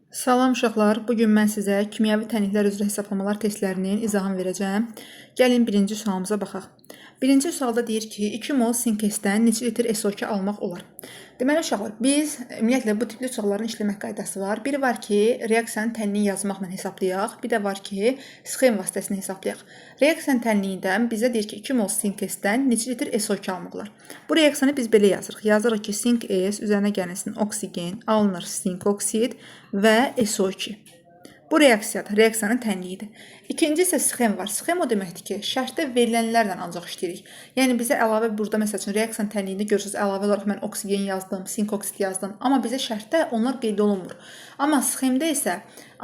Salam uşaqlar, bugün mən sizə kimyəvi tənliklər üzrə hesablamalar testlərinin izahını verəcəm. Gəlin birinci sualımıza baxaq. Birinci sualda deyir ki, 2 mol sinkesdən neçə litr SO2 almaq olar? Deməli uşaqlar, biz ümumiyyətlə bu tipli sualların işləmək qaydası var. Biri var ki, reaksiyanın tənliyini yazmaqla hesablayaq. Bir də var ki, sxem vasitəsilə hesablayaq. Reaksiyanın tənliyindən bizə deyir ki, 2 mol sinkesdən neçə litr SO2 almaq olar? Bu reaksiyanı biz belə yazırıq. Yazırıq ki, sink S üzərinə gəlsin oksigen, alınır sink oksid və SO2. Bu reaksiyadır, reaksiyanın tənliyidir. İkinci isə sxem var. Sxem o deməkdir ki, şərtdə verilənlərlə ancaq işləyirik. Yəni bizə əlavə burada məsəl üçün reaksiyanın tənliyində görürsünüz, əlavə olaraq mən oksigen yazdım, sink oksid yazdım, amma bizə şərtdə onlar qeyd olunmur. Amma sxemdə isə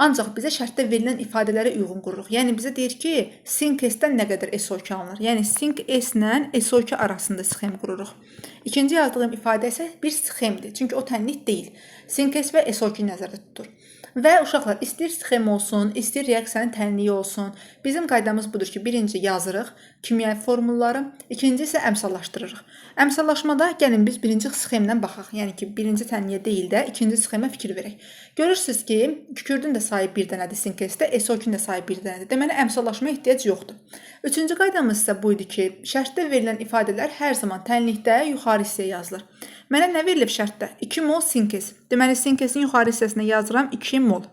ancaq bizə şərtdə verilən ifadələrə uyğun qururuq. Yəni bizə deyir ki, sink S-dən nə qədər SO2 alınır? Yəni sink S ilə SO2 arasında sxem qururuq. İkinci yazdığım ifadə isə bir sxemdir. Çünki o tənlik deyil. Sink S və SO2 nəzərdə tutur. Və uşaqlar, istəyir sxem olsun, istəyir reaksiyanın tənliyi olsun. Bizim qaydamız budur ki, birinci yazırıq kimyəvi formulları, ikinci isə əmsallaşdırırıq. Əmsallaşmada gəlin biz birinci sxemdən baxaq. Yəni ki, birinci tənliyə deyil də ikinci sxemə fikir verək. Görürsünüz ki, kükürdün də sayı bir dənədir sinkesdə, SO2-nin də sayı bir dənədir. Deməli, əmsallaşmaya ehtiyac yoxdur. Üçüncü qaydamız isə buydu ki, şərtdə verilən ifadələr hər zaman tənlikdə yuxarı hissəyə yazılır. Mənə nə verilib şərtdə? 2 mol sinkes. Deməli, sinkesin yuxarı hissəsinə yazıram 2 mol.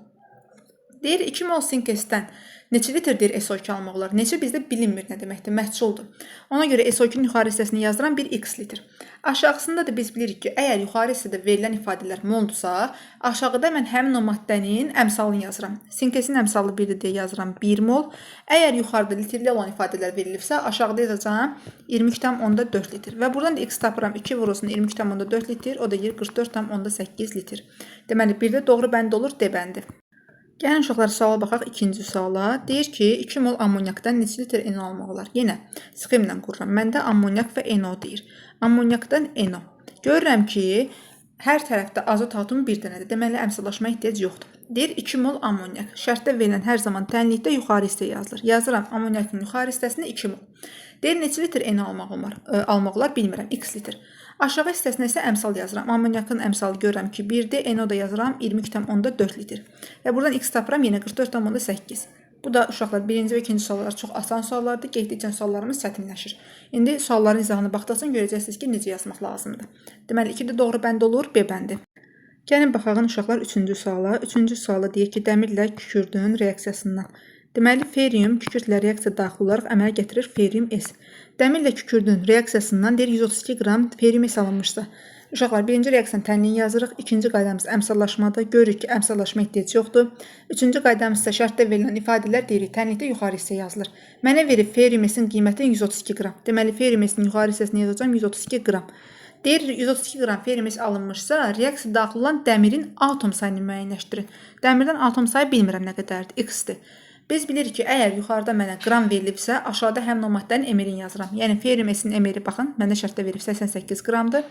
Deyir 2 mol sinkesdən neçə litrdir SO2 almaq olar? Neçə bizdə bilinmir nə deməkdir, məhsuldur. Ona görə SO2-nin yuxarı hissəsinə yazıram 1x litr. Aşağısında da biz bilirik ki, əgər yuxarı hissədə verilən ifadələr moldursa, aşağıda mən həmin o maddənin əmsalını yazıram. Sinkesin əmsalı 1-dir deyə yazıram 1 mol. Əgər yuxarıda litrli olan ifadələr verilibsə, aşağıda yazacağım 22,4 litr. Və buradan da x tapıram 2 vurulsun 22,4 litr, o da 44,8 litr. Deməli, bir də doğru bənd olur, D bəndi. Gəlin uşaqlar, suala baxaq ikinci suala. Deyir ki, 2 mol ammonyakdan neçə litr NO almaq olar? Yenə sxemlə qururam. Məndə ammonyak və NO deyir. Ammonyakdan NO. Görürəm ki, hər tərəfdə azot atomu bir dənədir. Deməli, əmsallaşmaya ehtiyac yoxdur. Deyir 2 mol ammonyak. Şərtdə verilən hər zaman tənlikdə yuxarı hissəyə yazılır. Yazıram ammonyakın yuxarı hissəsinə 2 mol. Deyir neçə litr NO almaq olar? Bilmirəm, x litr. Aşağı hissəsinə isə əmsal yazıram. Ammonyakın əmsalı görürəm ki, 1-dir, NO da yazıram 22,4 litr. Və buradan x tapıram yenə 44,8. Bu da uşaqlar birinci və ikinci suallar çox asan suallardır. Getdikcə suallarımız çətinləşir. İndi sualların izahını baxdıqca görəcəksiniz ki, necə yazmaq lazımdır. Deməli, 2 də doğru bənd olur, B bəndi. Gəlin baxağın uşaqlar üçüncü suala. Üçüncü suala deyir ki, dəmirlə kükürdün reaksiyasından. Deməli, ferium kükürdlə reaksiya daxil olaraq əmələ gətirir ferium S. Dəmirlə kükürdün reaksiyasından deyir 132 qram ferium S alınmışsa. Uşaqlar, birinci reaksiyanın tənliyini yazırıq. İkinci qaydamız əmsallaşmada. Görürük ki, əmsallaşma ehtiyac yoxdur. Üçüncü qaydamız isə şərtdə verilən ifadələr deyirik. Tənlikdə yuxarı hissəyə yazılır. Mənə verib ferium S-in qiyməti 132 qram. Deməli, ferium S-in yuxarı hissəsinə yazacağım 132 qram. Deyir 132 qram ferium S alınmışsa, reaksiya daxil olan dəmirin atom sayını müəyyənləşdirin. Dəmirdən atom sayı bilmirəm nə qədərdir, x-dir. Biz bilirik ki, əgər yuxarıda mənə qram verilibsə, aşağıda həmin o maddənin emerini yazıram. Yəni, ferium S-in emeri, baxın, məndə şərtdə verilib 88 qramdır.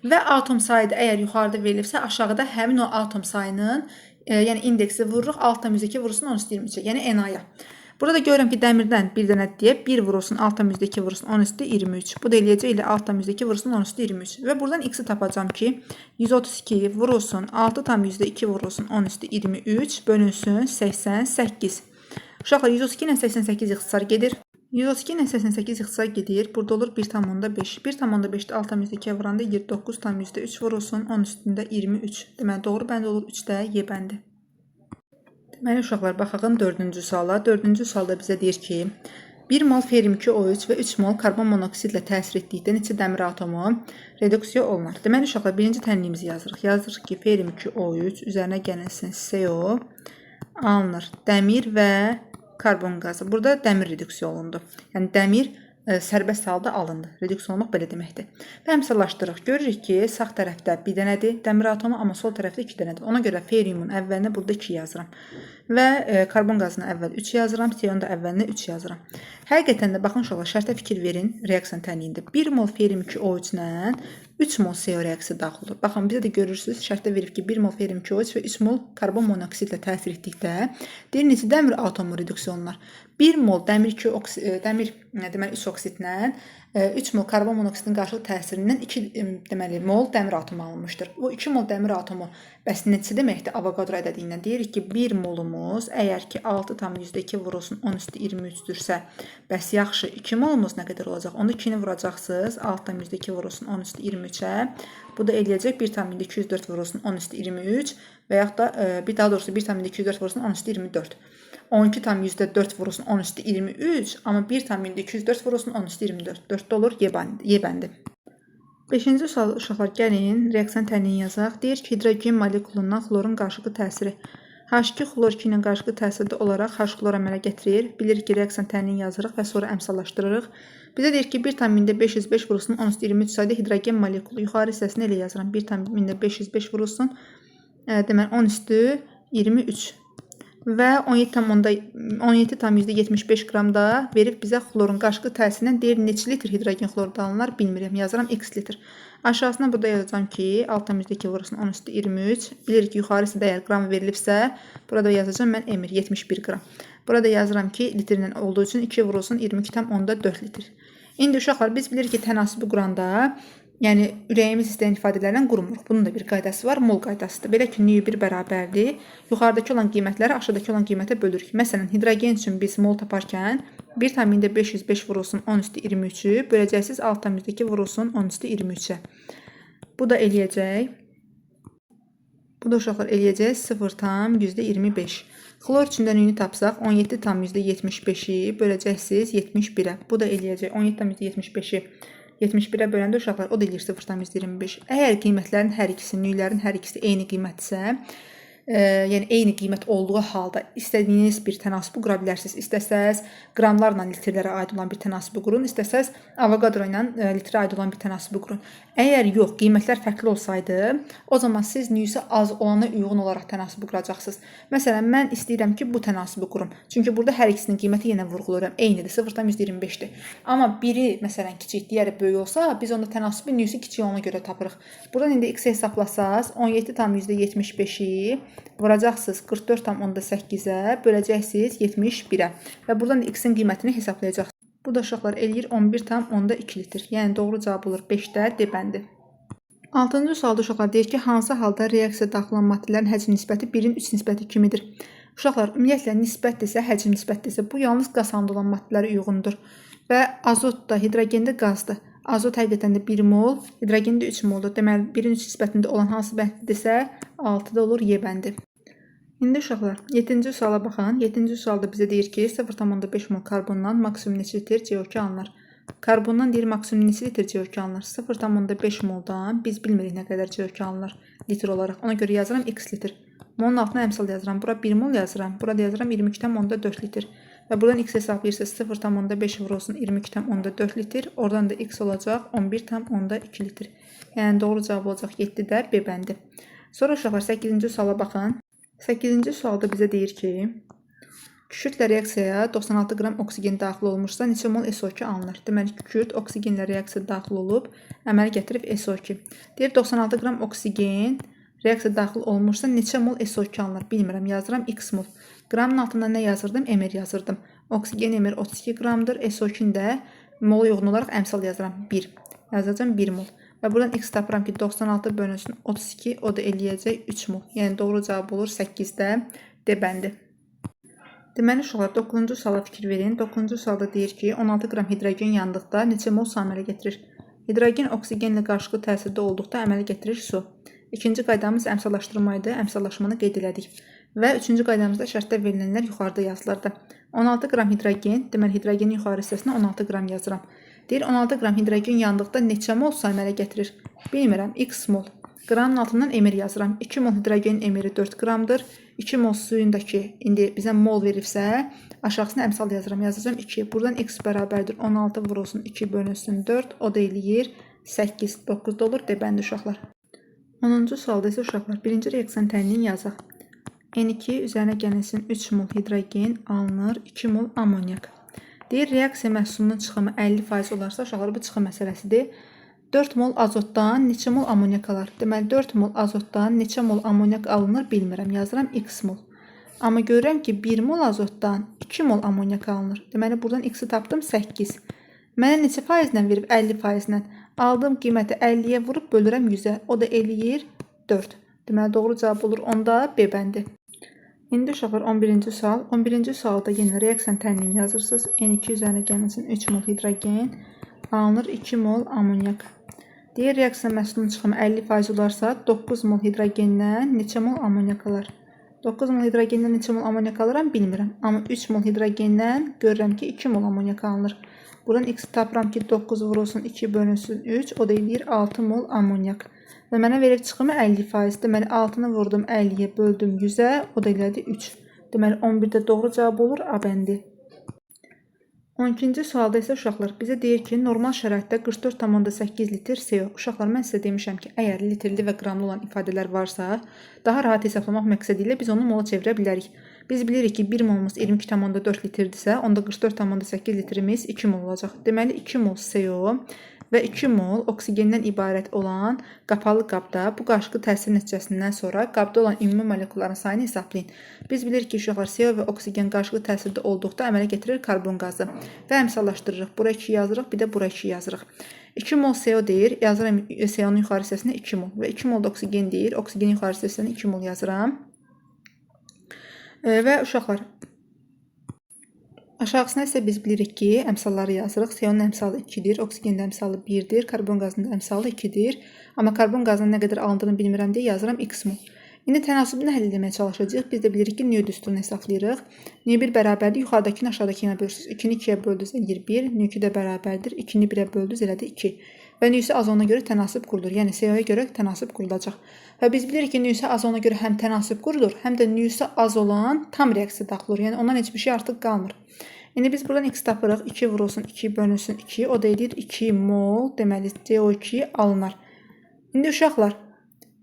Və atom sayı da əgər yuxarıda verilibsə, aşağıda həmin o atom sayının, yəni indeksi vururuq, 6,2 vurulsun 10^23, yəni Na-ya. Burada görürəm ki, dəmirdən bir dənə deyə 1 vurulsun 6,2 vurulsun 10^23. Bu da eləyəcək ilə 6,2 vurulsun 10^23. Və buradan x-i tapacağım ki, 132 vurulsun 6,2 vurulsun 10^23 bölünsün 88. Uşaqlar, 132 ilə 88 ixtisar gedir. 132 ilə 88 ixtisar gedir. Burada olur 1,5. 1,5-də 6,2-yə vuranda 29,3 vurulsun 10^23. Deməli, doğru bənd olur 3-də Y bəndi. Deməli, uşaqlar, baxağın dördüncü suala. Dördüncü sualda bizə deyir ki, 1 mol ferium 2O3 və 3 mol karbon monoksidlə təsir etdikdə neçə dəmir atomu reduksiya olunar? Deməli, uşaqlar, birinci tənliyimizi yazırıq. Yazırıq ki, ferium 2O3 üzərinə gəlinsin CO alınır dəmir və karbon qazı. Burada dəmir reduksiya olundu. Yəni, dəmir sərbəst halda alındı. Reduksiya olmaq belə deməkdir. Və əmsallaşdırıq. Görürük ki, sağ tərəfdə bir dənədir dəmir atomu, amma sol tərəfdə 2 dənədir. Ona görə feriumun əvvəlinə burada 2 yazıram. Və karbon qazına əvvəl 3 yazıram, CO-nun da əvvəlinə 3 yazıram. Həqiqətən də, baxın uşaqlar, şərtə fikir verin reaksiyanın tənliyində. 1 mol ferium 2O3 ilə 3 mol CO reaksiya daxil olur. Baxın, bizə də görürsünüz, şərtdə verib ki, 1 mol ferium 2O3 və 3 mol karbon monoksidlə təsir etdikdə deyir, neçə dəmir atomu reduksiya olunar? 1 mol dəmir 3 oksidlə 3 mol karbon monoksidin qarşılıq təsirindən 2 deməli mol dəmir atomu alınmışdır. Bu 2 mol dəmir atomu bəs neçə deməkdir Avogadro ədədindən? Deyirik ki, 1 molumuz əgər ki 6,2 vurulsun 10 üstü 23-dürsə, bəs yaxşı 2 molumuz nə qədər olacaq? Onda 2-ni vuracaqsınız, 6,2 vurulsun 10 üstü 23-ə. Bu da eləyəcək 1,204 vurulsun 10 üstü 23 və yaxud da daha doğrusu 1,204 vurulsun 10 üstü 24. 12,4 vurulsun 10 üstü 23, amma 1,204 vurulsun 10 üstü 24. 4 olur Y bəndi. 5-ci sual uşaqlar, gəlin reaksiyon tənliyi yazaq. Deyir ki, hidrogen molekulundan xlorun qarşılıqlı təsiri H2 xlor 2 ilə qarşılıqlı təsirdə olaraq H xlor əmələ gətirir. Bilirik ki, reaksiyon tənliyini yazırıq və sonra əmsallaşdırırıq. Bizə deyir ki, 1,505 vurulsun 10 üstü 23 sayda hidrogen molekulu yuxarı hissəsini elə yazıram. 1,505 vurulsun deməli 10 üstü 23 və 17,75 qram da verib bizə xlorun qarşılıqlı təsirindən deyir neçə litr hidrogen xlorda alınır bilmirəm. Yazıram x litr. Aşağısına burada yazacağım ki 6,2 vurulsun 10 üstü 23. Bilirik ki yuxarı hissədə əgər qram verilibsə burada yazacağım mən emir 71 qram. Burada yazıram ki litrlə olduğu üçün 2 vurulsun 22,4 litr. İndi uşaqlar biz bilirik ki tənasibi quranda yəni ürəyimiz istəyən ifadələrlə qurmuruq. Bunun da bir qaydası var, mol qaydasıdır. Belə ki, nü 1 bərabərdir. Yuxarıdakı olan qiymətləri aşağıdakı olan qiymətə bölürük. Məsələn, hidrogen üçün biz mol taparkən 1,505 vurulsun 10 üstü 23-ü böləcəksiniz 6,2 vurulsun 10 üstü 23-ə. Bu da eləyəcək. Bu da uşaqlar eləyəcək 0,25. Xlor üçün də nüyünü tapsaq 17,75-i böləcəksiniz 71-ə. Bu da eləyəcək 17,75-i 71-ə böləndə uşaqlar o da eləyir 0,25. Əgər qiymətlərin hər ikisi, nüylərin hər ikisi eyni qiymətdirsə, yəni eyni qiymət olduğu halda istədiyiniz bir tənasibi qura bilərsiniz. İstəsəz qramlarla litrlərə aid olan bir tənasibi qurun, istəsəz Avogadro ilə litrə aid olan bir tənasibi qurun. Əgər yox, qiymətlər fərqli olsaydı, o zaman siz nüyüsü az olana uyğun olaraq tənasibi quracaqsınız. Məsələn, mən istəyirəm ki, bu tənasibi qurum. Çünki burada hər ikisinin qiyməti yenə vurğuluram. Eynidir, 0,25-dir. Amma biri məsələn kiçik, digəri böyük olsa, biz onda tənasibi nüyüsü kiçik ona görə tapırıq. Buradan indi x hesablasaz 17,75-i vuracaqsınız 44,8-ə, böləcəksiniz 71-ə və buradan da x-in qiymətini hesablayacaqsınız. Bu da uşaqlar eləyir 11,2 litr. Yəni doğru cavab olur 5-də D bəndi. 6-cı sualda uşaqlar deyir ki, hansı halda reaksiyaya daxil olan maddələrin həcm nisbəti 1-in 3 nisbəti kimidir? Uşaqlar, ümumiyyətlə nisbətdirsə, həcm nisbətdirsə, bu yalnız qaz halında olan maddələrə uyğundur. Və azot da, hidrogen də qazdır. Azot həqiqətən də 1 mol, hidrogen də 3 moldur. Deməli, 1-in 3 nisbətində olan hansı bənddirsə, 6-da olur Y bəndi. İndi uşaqlar, 7-ci suala baxın. 7-ci sualda bizə deyir ki, 0,5 mol karbondan maksimum neçə litr CO2 alınır? Karbondan deyir maksimum neçə litr CO2 alınır? 0,5 moldan biz bilmirik nə qədər CO2 alınır litr olaraq. Ona görə yazıram x litr. Molun altına əmsal yazıram. Bura 1 mol yazıram. Burada yazıram 22,4 litr. Və buradan x hesablayırsınız 0,5 vurulsun 22,4 litr. Oradan da x olacaq 11,2 litr. Yəni doğru cavab olacaq 7-də B bəndi. Sonra uşaqlar 8-ci suala baxın. 8-ci sualda bizə deyir ki, kükürdlə reaksiyaya 96 qram oksigen daxil olmuşsa neçə mol SO2 alınır? Deməli, kükürd oksigenlə reaksiyaya daxil olub, əmələ gətirib SO2. Deyir 96 qram oksigen reaksiyaya daxil olmuşsa neçə mol SO2 alınır? Bilmirəm, yazıram x mol. Qramın altında nə yazırdım? Mr yazırdım. Oksigen mr 32 qramdır. SO2-ni də mola uyğun olaraq əmsal yazıram 1. Yazacağım 1 mol. Və buradan x tapıram ki 96 bölünsün 32, o da eləyəcək 3 mol. Yəni doğru cavab olur 8-də D bəndi. Deməli uşaqlar 9-cu suala fikir verin. 9-cu sualda deyir ki 16 qram hidrogen yandıqda neçə mol su əmələ gətirir? Hidrogen oksigenlə qarşılıqlı təsirdə olduqda əmələ gətirir su. İkinci qaydamız əmsallaşdırma idi. Əmsallaşmanı qeyd elədik. Və üçüncü qaydamızda şərtdə verilənlər yuxarıda yazılırdı. 16 qram hidrogen, deməli hidrogenin yuxarı hissəsinə 16 qram yazıram. Deyir 16 qram hidrogen yandıqda neçə mol su əmələ gətirir? Bilmirəm, x mol. Qramın altından emir yazıram. 2 mol hidrogenin emiri 4 qramdır. 2 mol suyundakı, indi bizə mol verirsə, aşağısına əmsal yazıram. Yazacağım 2. Buradan x bərabərdir 16 vurulsun 2 bölünsün 4. O da eləyir 8. 9-da olur D bəndi uşaqlar. 10-cu sualda isə uşaqlar birinci reaksiyon tənliyini yazaq. N2 üzərinə gələnsin 3 mol hidrogen alınır 2 mol amonyak. Deyir, reaksiya məhsulunun çıxımı 50% olarsa, uşaqlar bu çıxım məsələsidir. 4 mol azotdan neçə mol amonyak alır? Deməli, 4 mol azotdan neçə mol amonyak alınır bilmirəm. Yazıram x mol. Amma görürəm ki, 1 mol azotdan 2 mol amonyak alınır. Deməli, buradan x-i tapdım 8. Mənə neçə faizlə verib? 50%-lə. Aldığım qiyməti 50-yə vurub bölürəm 100-ə. O da eləyir 4. Deməli, doğru cavab olur. Onda B bəndi. İndi uşaqlar 11-ci sual. 11-ci sualda yenə reaksiya tənliyi yazırsınız. N2 üzərinə gəlməsin 3 mol hidrogen alınır 2 mol amonyak. Deyir reaksiya məhsulunun çıxımı 50% olarsa 9 mol hidrogendən neçə mol amonyak alır? 9 mol hidrogendən neçə mol amonyak alıram bilmirəm. Amma 3 mol hidrogendən görürəm ki 2 mol amonyak alınır. Buradan x tapıram ki 9 vurulsun 2 bölünsün 3. O da eləyir 6 mol amonyak. Və mənə verir çıxımı 50%. Deməli 6-nı vurdum 50-yə böldüm 100-ə. O da elədi 3. Deməli 11-də doğru cavab olur A bəndi. 12-ci sualda isə uşaqlar bizə deyir ki, normal şəraitdə 44,8 litr CO. Uşaqlar mən sizə demişəm ki, əgər litrli və qramlı olan ifadələr varsa, daha rahat hesablamaq məqsədi ilə biz onu mola çevirə bilərik. Biz bilirik ki, 1 molumuz 22,4 litrdirsə, onda 44,8 litrimiz 2 mol olacaq. Deməli 2 mol CO və 2 mol oksigendən ibarət olan qapalı qabda bu qarşılıqlı təsir nəticəsindən sonra qabda olan ümumi molekulların sayını hesablayın. Biz bilirik ki, uşaqlar CO və oksigen qarşılıqlı təsirdə olduqda əmələ gətirir karbon qazı və əmsallaşdırırıq. Bura 2 yazırıq, bir də bura 2 yazırıq. 2 mol CO deyir, yazıram CO-nun yuxarı hissəsinə 2 mol və 2 mol da oksigen deyir, oksigenin yuxarı hissəsinə 2 mol yazıram. Və uşaqlar aşağısına isə biz bilirik ki, əmsalları yazırıq. CO-nun əmsalı 2-dir, oksigenin əmsalı 1-dir, karbon qazının əmsalı 2-dir. Amma karbon qazının nə qədər alındığını bilmirəm deyə yazıram x mol. İndi tənasübünü həll etməyə çalışacağıq. Biz də bilirik ki, Newton düsturunu hesablayırıq. N1 bərabərdir, yuxarıdakını aşağıdakına bölürsünüz. 2-ni 2-yə böldünüz, eləyir 1. N2 də bərabərdir, 2-ni 1-ə böldünüz, elədi 2. Və nüsi azona görə tənasüb qurulur. Yəni CO-ya görə tənasüb qurulacaq. Və biz bilirik ki, nüsi azona görə həm tənasüb qurulur, həm də nüsi az olan tam reaksiya daxil olur. Yəni ondan heç bir şey artıq qalmır. İndi biz buradan x tapırıq. 2 vurulsun 2 bölünsün 2. O da edir 2 mol. Deməli CO2 alınır. İndi uşaqlar,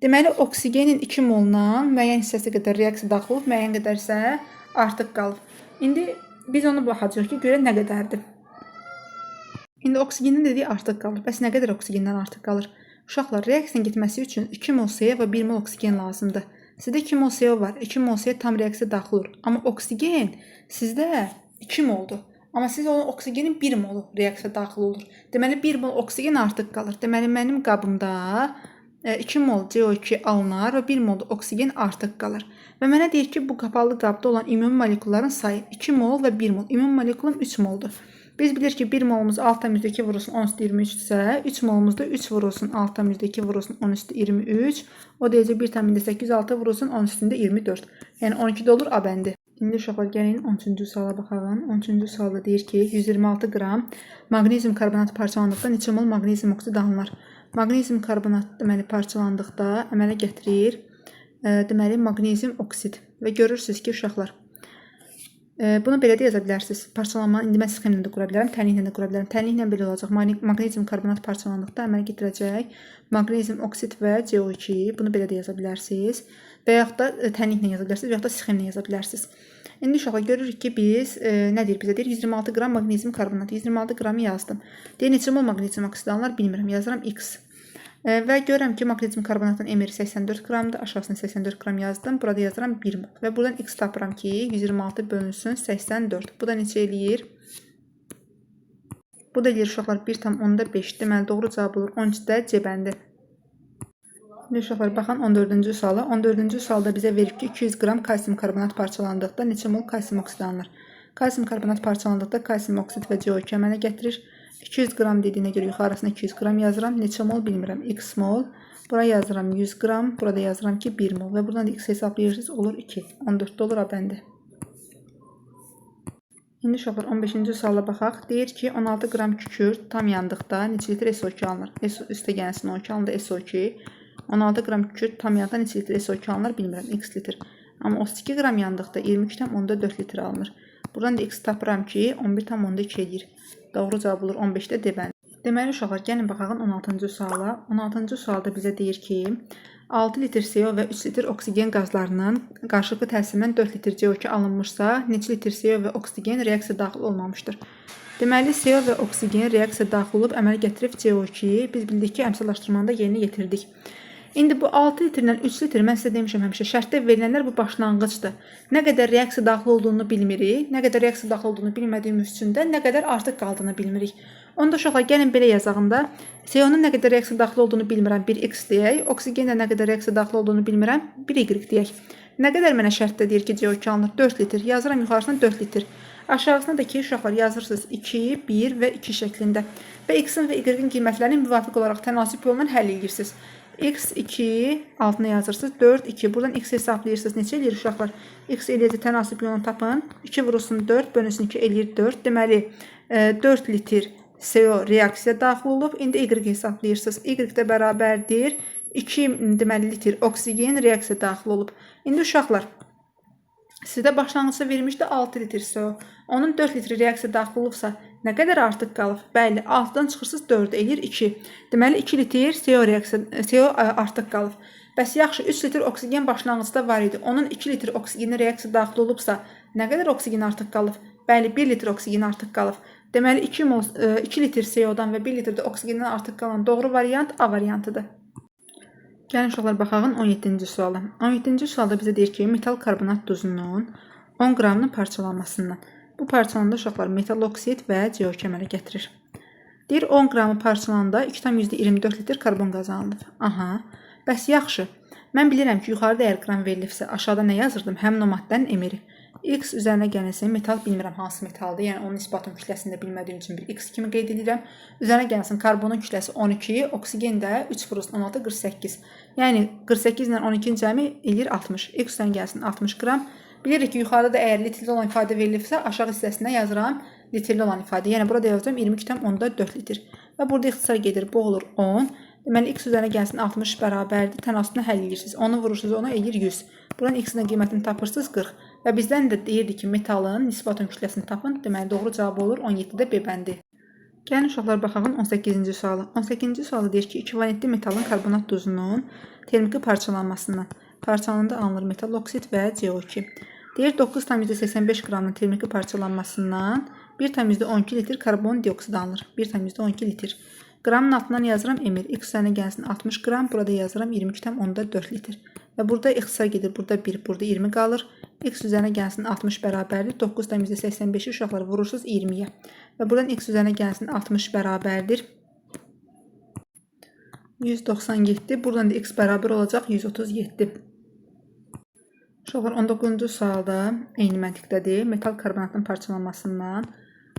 deməli oksigenin 2 molundan müəyyən hissəsi qədər reaksiya daxil olub, müəyyən qədər isə artıq qalıb. İndi biz onu baxacağıq ki, görə nə qədərdir. İndi oksigenin dediyi artıq qalır. Bəs nə qədər oksigendən artıq qalır? Uşaqlar, reaksiyanın getməsi üçün 2 mol CO və 1 mol oksigen lazımdır. Sizdə 2 mol CO var. 2 mol CO tam reaksiya daxil olur. Amma oksigen sizdə 2 moldur. Amma siz onun oksigenin 1 molu reaksiya daxil olur. Deməli 1 mol oksigen artıq qalır. Deməli mənim qabımda 2 mol CO2 alınır və 1 mol oksigen artıq qalır. Və mənə deyir ki, bu qapalı qabda olan ümumi molekulların sayı 2 mol və 1 mol. Ümumi molekulum 3 moldur. Biz bilirik ki, 1 molumuz 6,2 vurulsun 10 üstü 23 isə, 3 molumuz da 3 vurulsun 6,2 vurulsun 10 üstü 23. O deyəcək 1,86 vurulsun 10 üstündə 24. Yəni 12 də olur A bəndi. İndi uşaqlar gəlin 13-cü suala baxalım. 13-cü sualda deyir ki, 126 qram maqnezium karbonat parçalandıqda neçə mol maqnezium oksid alınır? Maqnezium karbonat deməli parçalandıqda əmələ gətirir deməli maqnezium oksid. Və görürsünüz ki, uşaqlar bunu belə də yaza bilərsiniz. Parçalanmanı indi mən sxemlə də qura bilərəm, tənliklə də qura bilərəm. Tənliklə belə olacaq. Maqnezium karbonat parçalandıqda əmələ gətirəcək maqnezium oksid və CO2. Bunu belə də yaza bilərsiniz. Və yaxud da tənliklə yaza bilərsiniz və yaxud da sxemlə yaza bilərsiniz. İndi uşaqlar görürük ki, biz nə deyir bizə? Deyir 126 qram maqnezium karbonat. 126 qramı yazdım. Deyir neçə mol maqnezium oksid alınır bilmirəm. Yazıram x. Və görürəm ki, maqnezium karbonatın emiri 84 qramdır. Aşağısına 84 qram yazdım. Burada yazıram 1 mol. Və buradan x tapıram ki, 126 bölünsün 84. Bu da neçə eləyir? Bu da eləyir uşaqlar 1,5. Deməli, doğru cavab olur 13-də C bəndi. İndi uşaqlar, baxın 14-cü suala. 14-cü sualda bizə verib ki, 200 qram kalsium karbonat parçalandıqda neçə mol kalsium oksid alınır? Kalsium karbonat parçalandıqda kalsium oksid və CO2 əmələ gətirir. 200 qram dediyinə görə yuxarısına 200 qram yazıram. Neçə mol bilmirəm. X mol. Bura yazıram 100 qram. Burada yazıram ki 1 mol. Və buradan da x hesablayırsınız. Olur 2. 14'də olur A bəndi. İndi uşaqlar 15-ci suala baxaq. Deyir ki 16 qram kükürt tam yandıqda neçə litr SO2 alınır? Üstə gəlsin O2 alınır SO2. 16 qram kükürt tam yandıqda neçə litr SO2 alınır bilmirəm. X litr. Amma 32 qram yandıqda 22,4 litr alınır. Buradan da x tapıram ki 11,2 edir. Doğru cavab olur 15'də D bəndi. Deməli uşaqlar, gəlin baxaq 16-cı suala. 16-cı sualda bizə deyir ki, 6 litr CO və 3 litr oksigen qazlarının qarşılıqlı təsirindən 4 litr CO2 alınmışsa, neçə litr CO və oksigen reaksiya daxil olmamışdır? Deməli, CO və oksigen reaksiya daxil olub əmələ gətirib CO2-yi biz bildik ki, əmsallaşdırmanı da yerinə yetirdik. İndi bu 6 litrlə 3 litr, mən sizə demişəm həmişə, şərtdə verilənlər bu başlanğıcdır. Nə qədər reaksiya daxil olduğunu bilmirik, nə qədər reaksiya daxil olduğunu bilmədiyimiz üçün də nə qədər artıq qaldığını bilmirik. Onda uşaqlar gəlin belə yazağında CO-nun nə qədər reaksiya daxil olduğunu bilmirəm 1x deyək. Oksigenlə nə qədər reaksiya daxil olduğunu bilmirəm 1y deyək. Nə qədər mənə şərtdə deyir ki, CO2 alınır? 4 litr. Yazıram yuxarısına 4 litr. Aşağısına da ki, uşaqlar yazırsınız 2, 1 və 2 şəklində. Və x-in və y-in qiymətlərini müvafiq olaraq tənasib yolla həll edirsiniz. x2 altına yazırsınız 4, 2. Buradan x hesablayırsınız. Neçə eləyir uşaqlar? X eləyəcək tənasib yolunu tapın. 2 vurulsun 4, bölünsün 2 eləyir 4. Deməli 4 litr CO reaksiya daxil olub. İndi y hesablayırsınız. Y də bərabərdir 2 deməli litr oksigen reaksiya daxil olub. İndi uşaqlar sizdə başlanğıcda verilmişdi 6 litr CO. Onun 4 litr reaksiya daxil olubsa nə qədər artıq qalıb? Bəli, 6-dan çıxırsınız 4 eləyir 2. Deməli 2 litr CO artıq qalıb. Bəs yaxşı 3 litr oksigen başlanğıcda var idi. Onun 2 litr oksigen reaksiya daxil olubsa nə qədər oksigen artıq qalıb? Bəli, 1 litr oksigen artıq qalıb. Deməli 2 litr CO-dan və 1 litr də oksigendən artıq qalan doğru variant A variantıdır. Gəlin uşaqlar baxağın 17-ci suala. 17-ci sualda bizə deyir ki, metal karbonat duzunun 10 qramının parçalanmasından. Bu parçalanda uşaqlar metal oksid və CO2 əmələ gətirir. Deyir 10 qramı parçalanda 2,24 litr karbon qazı alınıb. Aha, bəs yaxşı. Mən bilirəm ki, yuxarıda əgər qram verilibsə, aşağıda nə yazırdım? Həmin o maddənin emiri. X üzərinə gəlirsə, metal bilmirəm hansı metaldır. Yəni onun nisbat atom kütləsini də bilmədiyim üçün bir X kimi qeyd edirəm. Üzərinə gəlsin karbonun kütləsi 12, oksigen də 3 vurulsun 16, 48. Yəni 48 ilə 12-nin cəmi eləyir 60. X üzərinə gəlsin 60 qram. Bilirik ki, yuxarıda da əgər litrli olan ifadə verilibsə, aşağı hissəsinə yazıram litrli olan ifadə. Yəni burada yazacağım 22,4 litr. Və burada ixtisar gedir. Bu olur 10. Deməli, x üzərinə gəlsin 60 bərabərdir. Tənasübünü həll edirsiniz. Onu vurursunuz, ona eləyir 100. Buranın x-in qiymətini tapırsınız 40. Və bizdən də deyirdi ki, metalın nisbi atom kütləsini tapın. Deməli, doğru cavab olur 17-də B bəndi. Gəlin uşaqlar baxağın 18-ci sualı. 18-ci sualı deyir ki, ekvivalentli metalın karbonat duzunun termiki parçalanmasından. Parçalananda alınır metal oksid və CO2. Deyir 9,85 qramın termiki parçalanmasından 1,12 litr karbon dioksid alınır. 1,12 litr. Qramın altından yazıram emir. X üzərinə gəlsin 60 qram. Burada yazıram 22,4 litr. Və burada ixtisar gedir. Burada 1, burada 20 qalır. X üzərinə gəlsin 60 bərabərdir. 9,85 uşaqlar vurursunuz 20-yə. Və buradan x üzərinə gəlsin 60 bərabərdir 197. Buradan da x bərabər olacaq 137. Uşaqlar 19-cu sualda eyni məntiqdədir. Metal karbonatın parçalanmasından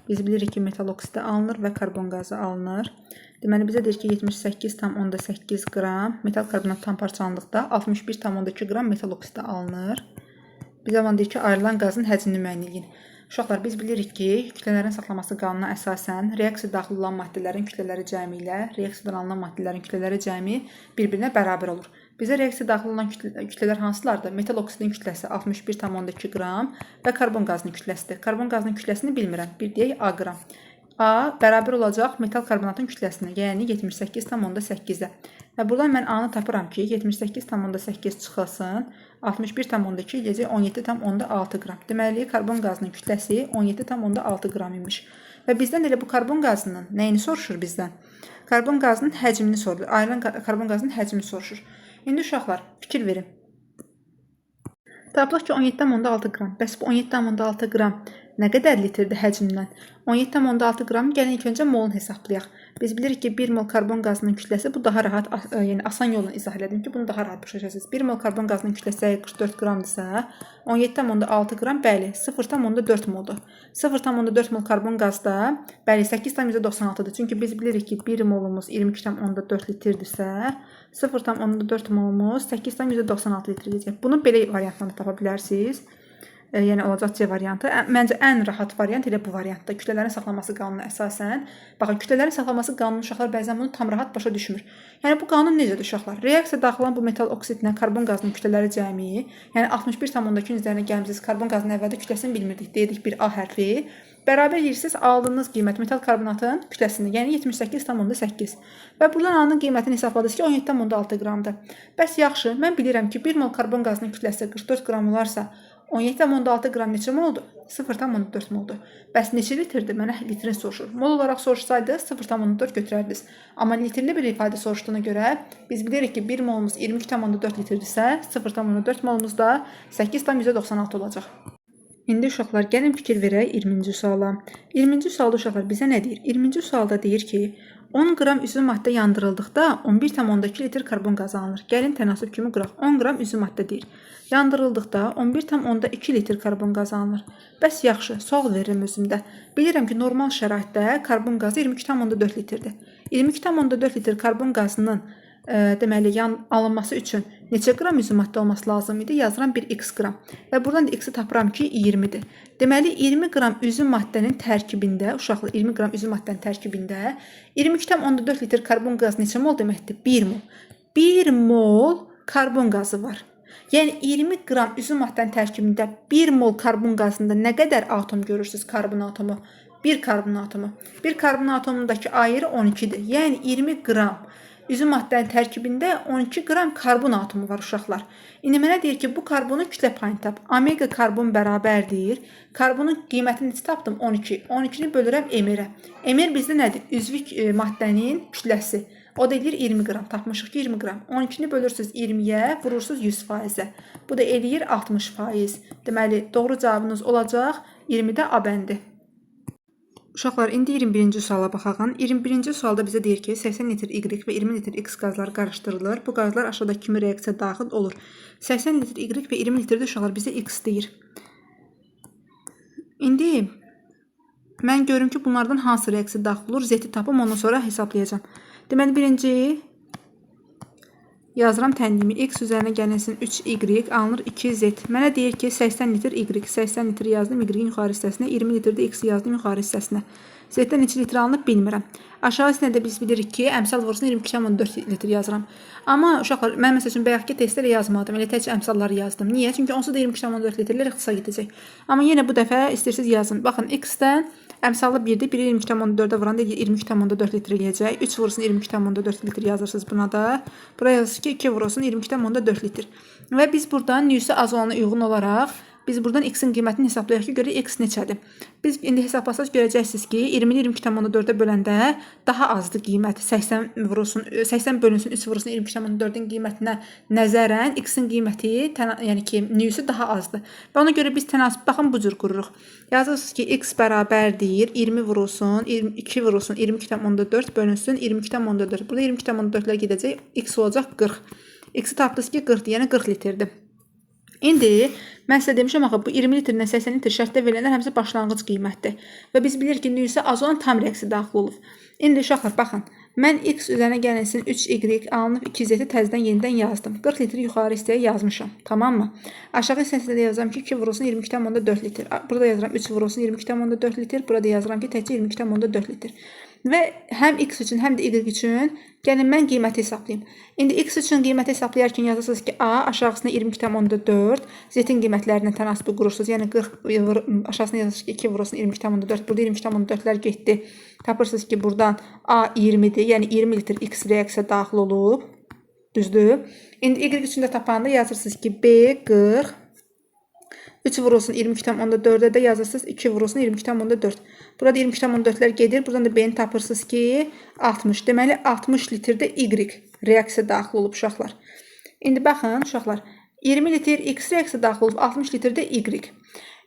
biz bilirik ki, metal oksidi alınır və karbon qazı alınır. Deməli, bizə deyir ki, 78,8 qram metal karbonat tam parçalandıqda 61,2 qram metal oksidi alınır. Bizə deyir ki, ayrılan qazın həcmini müəyyən edin. Uşaqlar, biz bilirik ki, kütlələrin saxlaması qanununa əsasən reaksiya daxil olan maddələrin kütlələri cəmi ilə reaksiyadan alınan maddələrin kütlələri cəmi bir-birinə bərabər olur. Bizə reaksiya daxil olan kütlələr hansılardır? Metal oksidin kütləsi 61,2 qram və karbon qazının kütləsidir. Karbon qazının kütləsini bilmirəm. Bir deyək A qram. A bərabər olacaq metal karbonatın kütləsinə, yəni 78,8-ə. Və buradan mən A-nı tapıram ki, 78,8 çıxılsın, 61,2 eləyəcək 17,6 qram. Deməli, karbon qazının kütləsi 17,6 qram imiş. Və bizdən elə bu karbon qazının nəyini soruşur bizdən? Karbon qazının həcmini soruşur. Ayrılan karbon qazının həcmini soruşur. İndi uşaqlar, fikir verin. Tapılaq ki, 17,6 qram. Bəs bu 17,6 qram nə qədər litrdir həcmdən? 17,6 qram gəlin ilk öncə molunu hesablayaq. Biz bilirik ki, 1 mol karbon qazının kütləsi, bu daha rahat, yəni asan yolla izah elədim ki, bunu daha rahat başlayacaqsınız. 1 mol karbon qazının kütləsi 44 qramdırsa, 17,6 qram, bəli, 0,4 moldur. 0,4 mol karbon qazda, bəli, 8,96-dır. Çünki biz bilirik ki, 1 molumuz 22,4 litrdirsə, 0,4 molumuz 8,96 litrdir. Bunu belə variantlarını tapa bilərsiniz. Yəni olacaq C variantı. Məncə ən rahat variant elə bu variantdır. Kütlələrin saxlanması qanununa əsasən. Baxın, kütlələrin saxlanması qanunu uşaqlar bəzən bunu tam rahat başa düşmür. Yəni bu qanun necədir uşaqlar? Reaksiya daxil olan bu metal oksidlə karbon qazının kütlələri cəmi, yəni 61,2-nin üzərinə gəlmişsiniz. Karbon qazının əvvəldə kütləsini bilmirdik. Dedik bir A hərfi. Bərabər yeyirsiniz aldığınız qiymət metal karbonatın kütləsini, yəni 78,8. Və buradan A-nın qiymətini hesabladınız ki, 17,6 qramdır. Bəs yaxşı, mən bilirəm ki, 1 mol karbon qazının kütləsi 44 qram olarsa, 17,6 qram neçə moldur? 0,4 moldur. Bəs neçə litrdir? Mənə litrini soruşur. Mol olaraq soruşsaydı 0,4 götürərdiniz. Amma litrli bir ifadə soruşduğuna görə biz bilirik ki, 1 molumuz 22,4 litrdirsə, 0,4 molumuz da 8,96 olacaq. İndi uşaqlar gəlin fikir verək 20-ci suala. 20-ci sualda uşaqlar bizə nə deyir? 20-ci sualda deyir ki, 10 qram üzü maddə yandırıldıqda 11,2 litr karbon qazanılır. Gəlin tənasüb kimi qıraq. 10 qram üzü maddə deyir. Yandırıldıqda 11,2 litr karbon qazanılır. Bəs yaxşı, sual verirəm özümdə. Bilirəm ki, normal şəraitdə karbon qazı 22,4 litrdir. 22,4 litr karbon qazının deməli alınması üçün neçə qram üzü maddə olması lazım idi? Yazıram 1x qram. Və buradan da x-i tapıram ki 20-dir. Deməli 20 qram üzü maddənin tərkibində, uşaqlar 20 qram üzü maddənin tərkibində 22,4 litr karbon qazı neçə mol deməkdir? 1 mol. 1 mol karbon qazı var. Yəni 20 qram üzü maddənin tərkibində 1 mol karbon qazında nə qədər atom görürsünüz? Karbon atomu. 1 karbon atomu. 1 karbon atomundakı ayrı 12-dir. Yəni 20 qram üzü maddənin tərkibində 12 qram karbon atomu var uşaqlar. İndi mənə deyir ki, bu karbonun kütlə payını tap. Omega karbon bərabərdir. Karbonun qiymətini necə tapdım? 12. 12-ni bölürəm mR-ə. mR bizdə nədir? Üzvük maddənin kütləsi. O da edir 20 qram. Tapmışıq ki 20 qram. 12-ni bölürsünüz 20-yə, vurursunuz 100%-ə. Bu da eləyir 60%. Deməli, doğru cavabınız olacaq 20-də A bəndi. Uşaqlar, indi 21-ci suala baxaq. 21-ci sualda bizə deyir ki, 80 litr Y və 20 litr X qazları qarışdırılır. Bu qazlar aşağıdakı kimi reaksiya daxil olur. 80 litr Y və 20 litrdə uşaqlar bizə X deyir. İndi mən görüm ki, bunlardan hansı reaksiya daxil olur? Z-i tapım, ondan sonra hesablayacağım. Deməli, birinci yazıram tənlimi. X üzərinə gəlinsin 3Y, alınır 2Z. Mənə deyir ki, 80 litr Y. 80 litr yazdım Y-in yuxarı hissəsinə. 20 litr də X yazdım yuxarı hissəsinə. Z-dən neçə litr alınıb bilmirəm. Aşağı hissəndə biz bilirik ki, əmsal vurusuna 22,4 litr yazıram. Amma uşaqlar, mən məsəl üçün bayaqki testdə yazmadım. Elə tək əmsalları yazdım. Niyə? Çünki onsuz da 22,4 litrlər ixtisasa gedəcək. Amma yenə bu dəfə istəyirsiniz yazın. Baxın, X-dən əmsalı 1-dir. 1-i 22,4-ə vuranda 22,4 litr eləyəcək. 3 vurusunu 22,4 litr yazırsınız buna da. Buraya yazırsınız ki, 2 vurusunu 22,4 litr. Və biz buradan nüsi az olana uyğun olaraq biz buradan X-in qiymətini hesablayaq ki, görək X neçədir. Biz indi hesablasaq görəcəksiniz ki, 20-ni 22,4-ə böləndə daha azdır qiymət. 80 bölünsün 3 vurusunu 22,4-ün qiymətinə nəzərən X-in qiyməti, yəni ki, nüsi daha azdır. Və ona görə biz tənasüb baxın bu cür qururuq. Yazırsınız ki, X bərabərdir 20 vurulsun 2 vurulsun 22,4 bölünsün 22,4. Burada 22,4 ilə gedəcək. X olacaq 40. X-i tapdınız ki, 40-dir, yəni 40 litrdir. İndi mən sizə demişəm, axı bu 20 litrlə 80 litr şərtdə verilənlər həmsi başlanğıc qiymətdir. Və biz bilirik ki, nüsi az olan tam reaksiya daxil olur. İndi uşaqlar, baxın, mən X üzərinə gəlinsin 3Y alınıb 2Z-i təzədən yenidən yazdım. 40 litr yuxarı hissəyə yazmışam. Tamam mı? Aşağı hissəsində də yazıram ki, 2 vurulsun 22,4 litr. Burada yazıram 3 vurulsun 22,4 litr. Burada yazıram ki, təkcə 22,4 litr. Və həm X üçün, həm də Y üçün gəlin mən qiyməti hesablayayım. İndi X üçün qiyməti hesablayarkən yazırsınız ki, A aşağısına 22,4, Z-in qiymətlərinə tənasibi qurursunuz. Yəni 40 aşağısına yazırsınız ki, 2 vurulsun 22,4. Burada 22,4-lər getdi. Tapırsınız ki, buradan A 20-dir. Yəni 20 litr X reaksiya daxil olub. Düzdür? İndi Y üçün də tapanda yazırsınız ki, B 40. 3 vurulsun 22,4-ə də yazırsınız 2 vurulsun 22,4. Burada 22,4-lər gedir. Buradan da B-ni tapırsınız ki 60. Deməli 60 litrdə Y reaksiya daxil olub uşaqlar. İndi baxın uşaqlar. 20 litr X reaksiya daxil olub 60 litrdə Y.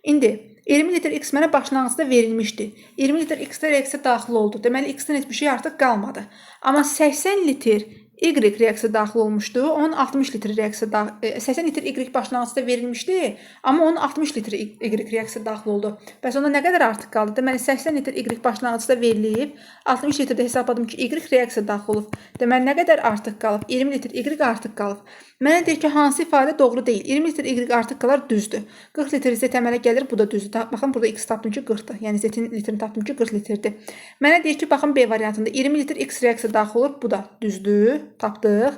İndi 20 litr X mənə başlanğıcda verilmişdi. 20 litr X-də reaksiya daxil oldu. Deməli X-dən heç bir şey artıq qalmadı. Amma 80 litr Y reaksiya daxil olmuşdu. Onun 60 litr reaksiya daxil 80 litr Y başlanğıcda verilmişdi, amma onun 60 litr Y reaksiya daxil oldu. Bəs onda nə qədər artıq qaldı? Deməli 80 litr Y başlanğıcda verilib, 60 litrdə hesabladım ki, Y reaksiya daxil olub. Deməli nə qədər artıq qalıb? 20 litr Y artıq qalıb. Mənə deyir ki, hansı ifadə doğru deyil? 20 litr Y artıq qalar düzdür. 40 litr Z əmələ gəlir, bu da düzdür. Baxın, burada X tapdım ki, 40-dır. Yəni Z-in litrini tapdım ki, 40 litrdir. Mənə deyir ki, baxın B variantında 20 litr X reaksiya daxil olur, bu da düzdür. Tapdıq.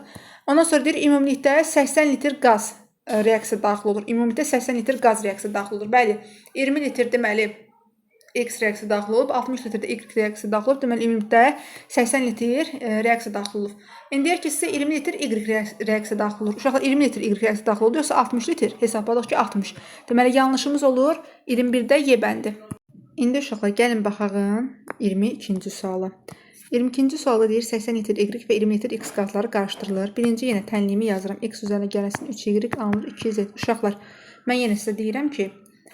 Ondan sonra deyir, ümumilikdə 80 litr qaz reaksiya daxil olur. Ümumilikdə 80 litr qaz reaksiya daxil olur. Bəli, 20 litr deməli X reaksiya daxil olub, 60 litrdə Y reaksiya daxil olub. Deməli, ümumilikdə 80 litr reaksiya daxil olub. İndi deyək ki, sizə 20 litr Y reaksiya daxil olur. Uşaqlar, 20 litr Y reaksiya daxil oldu, yoxsa 60 litr? Hesabladıq ki, 60. Deməli, yanlışımız olur 21-də Y bəndi. İndi uşaqlar, gəlin baxağın 22-ci suala. 22-ci sualda deyir 80 litr Y və 20 litr X qazları qarışdırılır. Birinci yenə tənlimi yazıram. X üzərinə gəlsin 3Y alınır 2Z. Uşaqlar, mən yenə sizə deyirəm ki,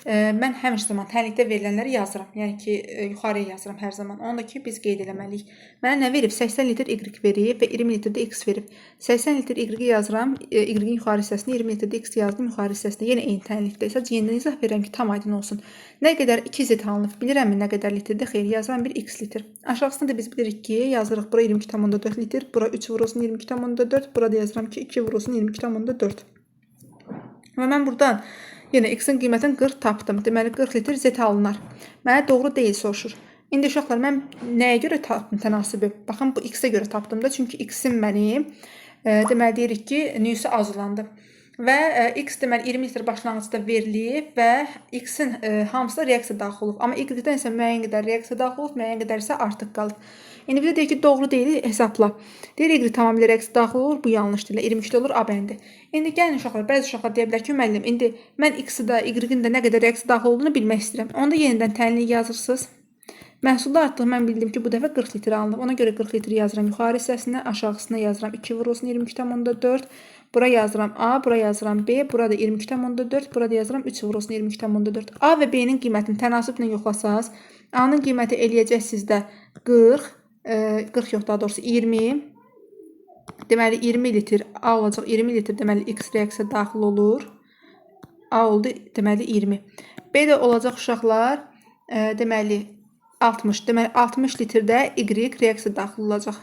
mən həmişə zaman tənlikdə verilənləri yazıram. Yəni ki, yuxarıya yazıram hər zaman. Onu da ki, biz qeyd eləməliyik. Mənə nə verib? 80 litr Y verib və 20 litr də X verib. 80 litr Y yazıram, Y-in yuxarı hissəsini, 20 litr də X yazdım yuxarı hissəsində. Yenə eyni tənlikdə isə yenidən izah verirəm ki, tam aydın olsun. Nə qədər 2 Z alınıb bilirəmmi? Nə qədər litrdə? Xeyr, yazıram 1 X litr. Aşağısında da biz bilirik ki, yazırıq bura 22,4 litr, bura 3 vurulsun 22,4, burada yazıram ki, 2 vurulsun 22,4. Və mən buradan yenə X-in qiymətini 40 tapdım. Deməli 40 litr Z alınar. Mənə doğru deyil soruşur. İndi uşaqlar mən nəyə görə tapdım tənasibi? Baxın bu X-ə görə tapdım da. Çünki X-in mənim deməli deyirik ki, nüsü arzulandı. Və X deməli 20 litr başlanğıcda verilib və X-in hamısı da reaksiya daxil olub. Amma Y-dən isə müəyyən qədər reaksiya daxil olub, müəyyən qədər isə artıq qalıb. İndi bizə deyir ki, doğru deyil, hesabla. Deyir Y tamamilə reaksiya daxil olur, bu yanlışdır. 23-də olur A bəndi. İndi gəlin uşaqlar, bəzi uşaqlar deyə bilər ki, müəllim, indi mən X-i də, Y-in də nə qədər reaksiya daxil olduğunu bilmək istəyirəm. Onda yenidən tənliyi yazırsınız. Məhsulda artıq mən bildim ki, bu dəfə 40 litr alınıb. Ona görə 40 litr yazıram yuxarı hissəsinə, aşağısına yazıram 2 vurulsun 22,4. Bura yazıram A, bura yazıram B, burada 22,4, burada yazıram 3 vurulsun 22,4. A və B-nin qiymətini tənasiblə yoxlasaz, A-nın qiyməti eləyəcək sizdə 40 yox, daha doğrusu 20. Deməli 20 litr A olacaq. 20 litr deməli X reaksiya daxil olur. A oldu deməli 20. B də olacaq uşaqlar. Deməli 60. Deməli 60 litrdə Y reaksiya daxil olacaq.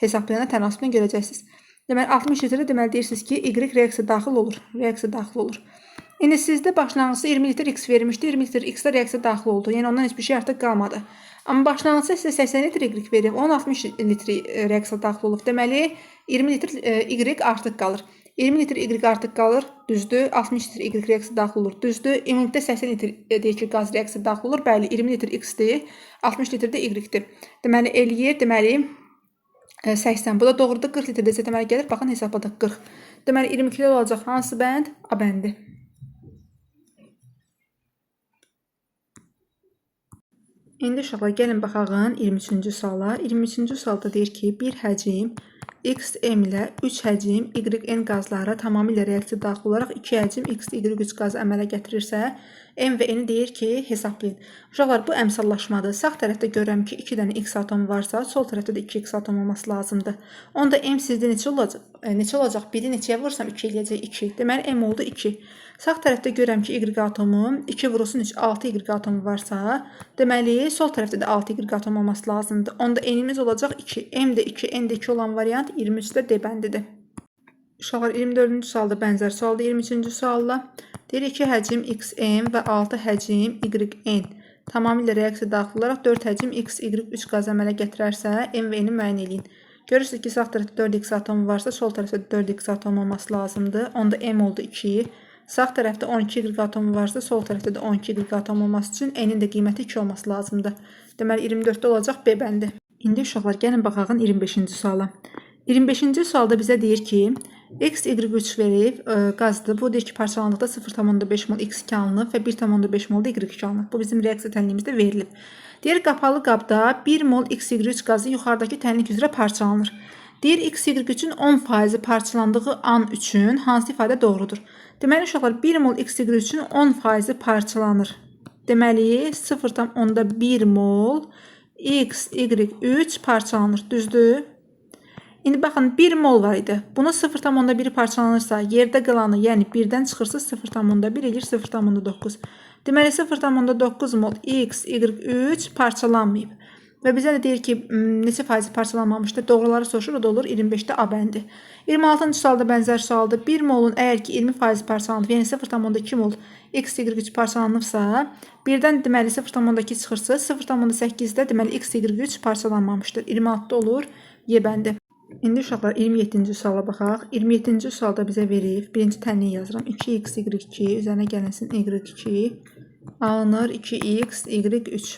Hesablayana tənasiblə görəcəksiniz. Deməli 60 litrdə deməli deyirsiniz ki, Y reaksiya daxil olur. Reaksiya daxil olur. İndi sizdə başlanğıcda 20 litr X vermişdi. 20 litr X-də reaksiya daxil oldu. Yəni ondan heç bir şey artıq qalmadı. Amma başlanğıcda sizə 80 litr Y verib. 60 litr reaksiya daxil olub. Deməli 20 litr Y artıq qalır. 20 litr Y artıq qalır, düzdür. 60 litr Y reaksiya daxil olur, düzdür. Ümumilikdə 80 litr deyir ki, qaz reaksiya daxil olur. Bəli, 20 litr X-dir, 60 litr də Y-dir. Deməli eləyir, deməli 80. Bu da doğrudur. 40 litr desə deməli gəlir. Baxın hesabladıq 40. Deməli 22-də olacaq hansı bənd? A bəndi. İndi uşaqlar gəlin baxağın 23-cü suala. 23-cü sualda deyir ki, bir həcim XM ilə 3 həcim YN qazları tamamilə reaksiya daxil olaraq 2 həcim X, Y3 qazı əmələ gətirirsə, M və N deyir ki, hesablayın. Uşaqlar, bu əmsallaşmadır. Sağ tərəfdə görürəm ki, 2 dənə X atomu varsa, sol tərəfdə də 2 X atomu olması lazımdır. Onda M sizdə neçə olacaq? Neçə olacaq? 1-i neçəyə vursam 2 eləyəcək 2. Deməli, M oldu 2. Sağ tərəfdə görürəm ki, Y atomu 2 vurulsun 3, 6 Y atomu varsa, deməli, sol tərəfdə də 6 Y atomu olması lazımdır. Onda N'imiz olacaq 2. M də 2, N də 2 olan variant 23-də D bəndidir. Uşaqlar, 24-cü sualda bənzər sualda 23-cü sualla deyir 2 həcim XM və 6 həcim YN tamamilə reaksiya daxil olaraq 4 həcim X, Y3 qaz əmələ gətirərsə, M və N-i müəyyən edin. Görürsünüz ki, sağ tərəfdə 4X atomu varsa, sol tərəfdə 4X atomu olması lazımdır. Onda M oldu 2. Sağ tərəfdə 12 Y atomu varsa, sol tərəfdə də 12 Y atomu olması üçün N-in də qiyməti 2 olması lazımdır. Deməli, 24-də olacaq B bəndi. İndi uşaqlar, gəlin baxağın 25-ci suala. 25-ci sualda bizə deyir ki, X, Y3 verib qazdır. Bu deyir ki, parçalandıqda 0,5 mol X2 alınıb və 1,5 mol da Y2 alınıb. Bu bizim reaksiya tənliyimizdə verilib. Deyir, qapalı qabda 1 mol XY3 qazı yuxarıdakı tənlik üzrə parçalanır. Deyir, XY3-ün 10% parçalandığı an üçün hansı ifadə doğrudur? Deməli, uşaqlar, 1 mol XY3-ün 10% parçalanır. Deməli, 0,1 mol XY3 parçalanır. Düzdür? İndi baxın, 1 mol var idi. Bunu 0,1 parçalanırsa, yerdə qalanı, yəni 1-dən çıxırsa 0,1 edir 0,9. Deməli, 0,9 mol XY3 parçalanmayıb. Və bizə də deyir ki, neçə faizi parçalanmamışdır? Doğruları soruşur, o da olur 25-də A bəndi. 26-cı sualda bənzər sualda 1 molun əgər ki 20% parçalanıb, yəni 0,2 mol XY3 parçalanıbsa, birdən deməli 0,2 çıxırsa, 0,8-də deməli XY3 parçalanmamışdır. 26-da olur Y bəndi. İndi uşaqlar 27-ci suala baxaq. 27-ci sualda bizə verib, birinci tənliyi yazıram. 2x, y2, üzərinə gələnsin y2, alınır 2x, y3.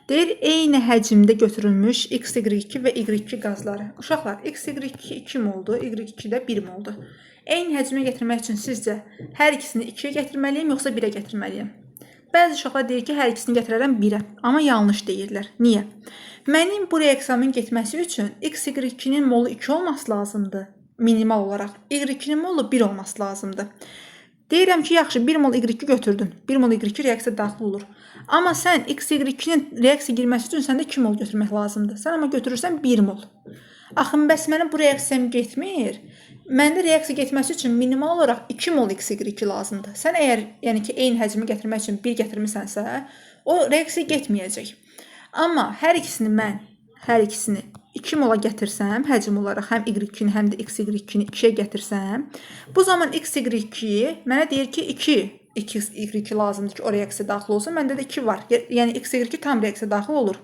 Deyir, eyni həcmdə götürülmüş x, y2 və y2 qazları. Uşaqlar, x, y2 2 moldur, y2 də 1 moldur. Eyni həcmə gətirmək üçün sizcə hər ikisini 2-yə gətirməliyim, yoxsa 1-ə gətirməliyim? Bəzi uşaqlar deyir ki, hər ikisini gətirərəm 1-ə, amma yanlış deyirlər. Niyə? Mənim bu reaksiyanın getməsi üçün x, y2-nin molu 2 olması lazımdır, minimal olaraq. Y2-nin molu 1 olması lazımdır. Deyirəm ki, yaxşı 1 mol Y2 götürdün. 1 mol Y2 reaksiya daxil olur. Amma sən XY2-nin reaksiya girməsi üçün səndə 2 mol götürmək lazımdır. Sən amma götürürsən 1 mol. Axı bəs mənim bu reaksiyam getmir. Məndə reaksiya getməsi üçün minimal olaraq 2 mol XY2 lazımdır. Sən əgər yəni ki, eyni həcmi gətirmək üçün 1 gətirmisənsə, o reaksiya getməyəcək. Amma hər ikisini 2 mola gətirsəm, həcm olaraq həm Y2-ni, həm də XY2-ni 2-yə gətirsəm, bu zaman XY2 mənə deyir ki, 2Y2 lazımdır ki, o reaksiya daxil olsun. Məndə də 2 var. Yəni XY2 tam reaksiya daxil olur.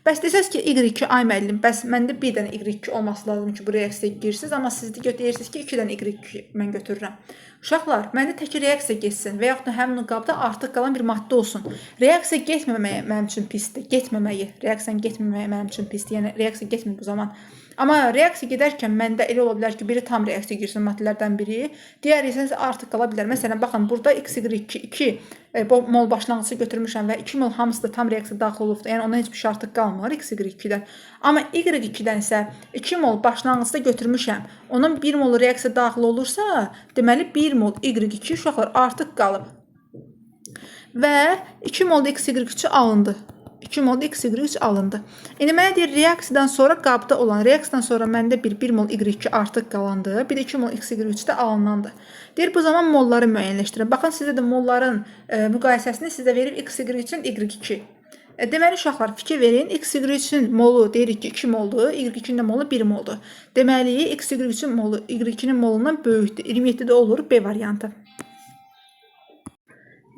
Bəs desəz ki, Y2 ay müəllim, bəs məndə bir dənə Y2 olması lazım ki, bu reaksiyaya girsiniz, amma siz deyirsiniz ki, 2 dənə Y2 mən götürürəm. Uşaqlar, məndə tək reaksiya getsin və yaxud da həmin o qabda artıq qalan bir maddə olsun. Reaksiya getməməyi mənim üçün pisdir. Reaksiyanın getməməyi mənim üçün pisdir. Yəni reaksiya getmir bu zaman. Amma reaksiya gedərkən məndə elə ola bilər ki, biri tam reaksiya girsin maddələrdən biri, digəri isə artıq qala bilər. Məsələn, baxın, burada XY2 2 mol başlanğıcı götürmüşəm və 2 mol hamısı da tam reaksiya daxil olubdur. Yəni ondan heç bir şey artıq qalmır XY2-dən. Amma Y2-dən isə 2 mol başlanğıcda götürmüşəm. Onun 1 mol reaksiya daxil olursa, deməli 1 mol Y2 uşaqlar artıq qalıb. Və 2 mol XY3 alındı. 2 mol XY3 alındı. İndi mənə deyir, reaksiyadan sonra qabda olan, reaksiyadan sonra məndə 1 mol Y2 artıq qalandı. Bir də 2 mol XY3 də alınandı. Deyir, bu zaman molları müəyyənləşdirin. Baxın, sizə də molların müqayisəsini sizə verir XY3-ün Y2. Deməli, uşaqlar, fikir verin. XY3-ün molu deyirik ki, 2 moldur, Y2-nin molu 1 moldur. Deməli, XY3-ün molu Y2-nin molundan böyükdür. 27-də olur B variantı.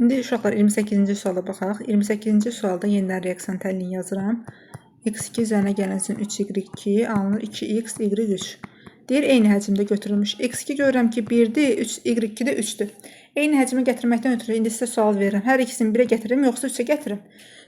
İndi uşaqlar 28-ci suala baxaq. 28-ci sualda yenidən reaksiyan təhlilini yazıram. X2 üzərinə gələnsin 3Y2 alınır 2X, Y3. Deyir, eyni həcmdə götürülmüş. X2 görürəm ki 1-dir, Y2 də 3-dür. Eyni həcmi gətirməkdən ötürü indi sizə sual verirəm. Hər ikisini 1-ə gətirim, yoxsa 3-ə gətirim?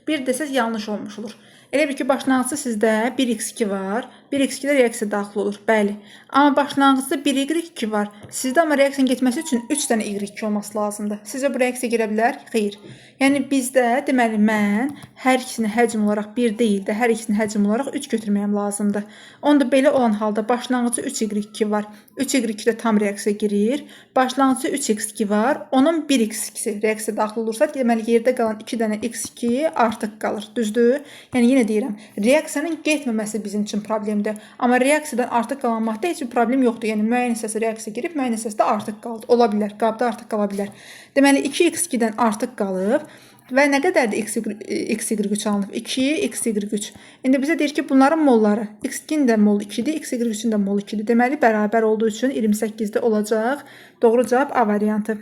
1 desəz yanlış olmuş olur. Elə bir ki, başlanğıcda sizdə 1x2 var, 1x2-də reaksiya daxil olur, bəli. Amma başlanğıcda 1y2 var. Sizdə amma reaksiyanın getməsi üçün 3 dənə y2 olması lazımdır. Sizə bu reaksiya girə bilər? Xeyr. Yəni bizdə, deməli, mən hər ikisini həcm olaraq 1 deyil də, hər ikisini həcm olaraq 3 götürməyəm lazımdır. Onda belə olan halda başlanğıcda 3y2 var. 3y2-də tam reaksiya girir. Başlanğıcda 3x2 var. Onun 1x2 reaksiya daxil olursa, deməli, yerdə qalan 2 dənə x2 artıq qalır. Düzdür? Yəni, yenə deyirəm, reaksiyanın getməməsi bizim üçün problemdir. Amma reaksiyadan artıq qalan maddə heç bir problem yoxdur. Yəni, müəyyən hissəsi reaksiya girib, müəyyən hissəsi də artıq qaldı. Ola bilər, qabda artıq qala bilər. Deməli, 2x2-dən artıq qalıb və nə qədərdir xy3 alınıb? 2xy3. İndi bizə deyir ki, bunların molları x2-nin də mol 2-dir, xy3-ün də mol 2-dir. Deməli, bərabər olduğu üçün 28-də olacaq. Doğru cavab A variantı.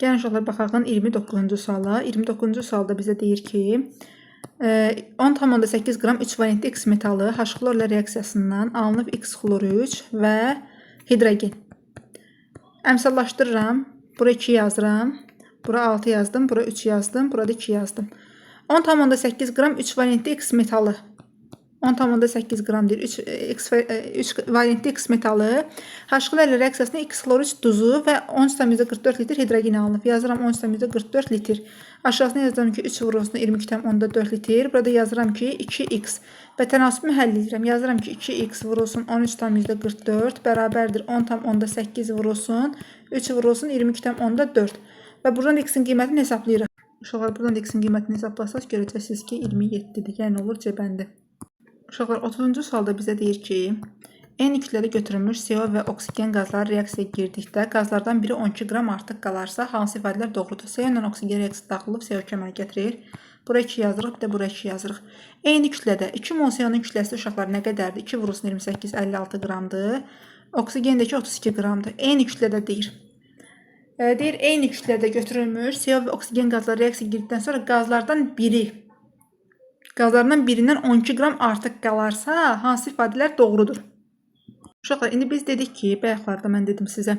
Gəlin uşaqlar, baxaqın 29-cu suala. 29-cu sualda bizə deyir ki, 10,8 qram 3 valentli X metalı H-xlorla reaksiyasından alınıb X xlor3 və hidrogen. Əmsallaşdırıram. Bura 2 yazıram. Bura 6 yazdım. Bura 3 yazdım. Burada 2 yazdım. 10,8 qram 3 valentli X metalı. 10,8 qram deyir. 3 valentli X metalı H-xlorla reaksiyasında X xlor3 duzu və 13,44 litr hidrogen alınıb. Yazıram 13,44 litr. Aşağısına yazıram ki 3 vurulsun 22,4 litr. Burada yazıram ki 2x və tənasübümü həll edirəm. Yazıram ki 2x vurulsun 13,44 bərabərdir 10,8 vurulsun 3 vurulsun 22,4 və buradan x-in qiymətini hesablayırıq. Uşaqlar, buradan x-in qiymətini hesablasaq görəcəksiniz ki 27-dir. Yəni olur C-bəndi. Uşaqlar, 30-cu sualda bizə deyir ki, eyni kütlədə götürülmüş CO və oksigen qazları reaksiyaya girdikdə qazlardan biri 12 qram artıq qalarsa hansı ifadələr doğrudur? CO ilə oksigen reaksiya daxil olub CO kömələ gətirir. Bura 2 yazırıq, bir də bura 2 yazırıq. Eyni kütlədə 2 mol CO-nun kütləsi uşaqlar nə qədərdir? 2 vurulsun 28, 56 qramdır. Oksigendəki 32 qramdır. Eyni kütlədə deyir. Deyir, eyni kütlədə götürülmüş CO və oksigen qazları reaksiyaya girdikdən sonra qazlardan birindən 12 qram artıq qalarsa hansı ifadələr doğrudur? Uşaqlar, indi biz dedik ki, bayaqlarda mən dedim sizə,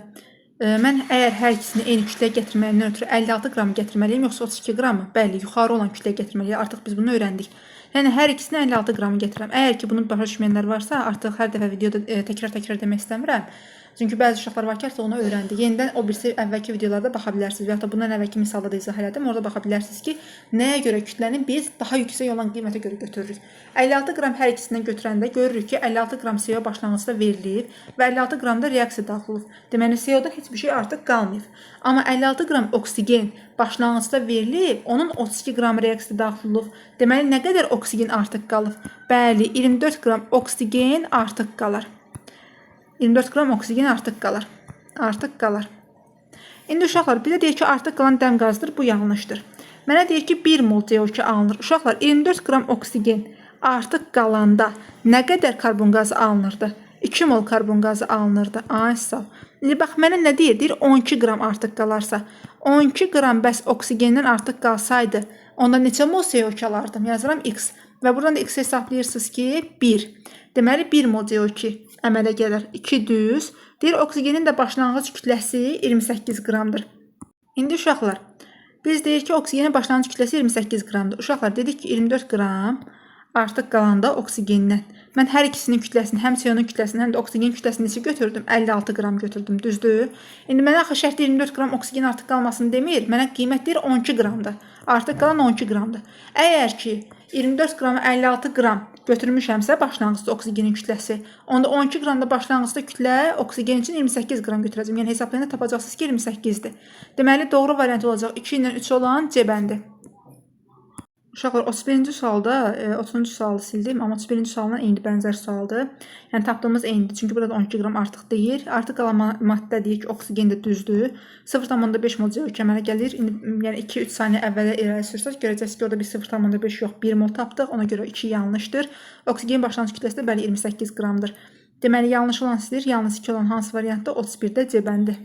mən əgər hər ikisini eyni kütləyə gətirməyimdən ötürü 56 qram gətirməliyim, yoxsa 32 qramı? Bəli, yuxarı olan kütləyə gətirməliyim. Artıq biz bunu öyrəndik. Yəni, hər ikisini 56 qramı gətirirəm. Əgər ki, bunu başa düşməyənlər varsa, artıq hər dəfə videoda təkrar demək istəmirəm. Çünki bəzi uşaqlar var ki, artıq onu öyrəndi. Yenidən o birisi əvvəlki videolarda baxa bilərsiniz və ya da bundan əvvəlki misalda da izah elədim. Orada baxa bilərsiniz ki, nəyə görə kütləni biz daha yüksək olan qiymətə görə götürürük. 56 qram hər ikisindən götürəndə görürük ki, 56 qram CO başlanğıcda verilib və 56 qram da reaksiya daxil olub. Deməli, CO-dan heç bir şey artıq qalmayıb. Amma 56 qram oksigen başlanğıcda verilib, onun 32 qram reaksiya daxil olub. Deməli, nə qədər oksigen artıq qalıb? Bəli, 24 qram oksigen artıq qalar. 24 qram oksigen artıq qalar. Artıq qalar. İndi uşaqlar, bir də deyir ki, artıq qalan dəm qazıdır. Bu yanlışdır. Mənə deyir ki, 1 mol CO2 alınır. Uşaqlar, 24 qram oksigen artıq qalanda nə qədər karbon qazı alınırdı? 2 mol karbon qazı alınırdı. Ay sağ. İndi bax, mənə nə deyir? Deyir 12 qram artıq qalarsa. 12 qram bəs oksigendən artıq qalsaydı, onda neçə mol CO2 alardım? Yazıram X. Və buradan da X hesablayırsınız ki, 1. Deməli, 1 mol CO2 əmələ gəlir. 2 düz. Deyir, oksigenin də başlanğıc kütləsi 28 qramdır. İndi uşaqlar, biz deyir ki, oksigenin başlanğıc kütləsi 28 qramdır. Uşaqlar, dedik ki, 24 qram artıq qalanda oksigendən. Mən hər ikisinin kütləsini, həm CO-nun kütləsini, həm də oksigen kütləsini neçə götürdüm? 56 qram götürdüm, düzdür? İndi mənə axı şərtdə 24 qram oksigen artıq qalmasını demir. Mənə qiymət deyir 12 qramdır. Artıq qalan 12 qramdır. Əgər ki, 24 qramı 56 qram götürmüşəmsə başlanğıcda oksigenin kütləsi, onda 12 qram da başlanğıcda kütlə oksigen üçün 28 qram götürəcəm. Yəni hesablayanda tapacaqsınız ki, 28-dir. Deməli, doğru variant olacaq 2 ilə 3 olan C bəndi. Uşaqlar, 31-ci sualda 30-cu sualı sildim, amma 31-ci sualına eyni bənzər sualdır. Yəni tapdığımız eynidir. Çünki burada 12 qram artıq deyir. Artıq qalan maddə deyir ki, oksigen də düzdür. 0,5 mol CO2 əmələ gəlir. Yəni 2-3 saniyə əvvələ irəli sürsək, görəcəksiniz ki, orada bir 0,5 yox, 1 mol tapdıq. Ona görə 2 yanlışdır. Oksigen başlanğıc kütləsi də bəli 28 qramdır. Deməli, yanlış olan sizdir. Yalnız 2 olan hansı variantda? 31-də C bəndi.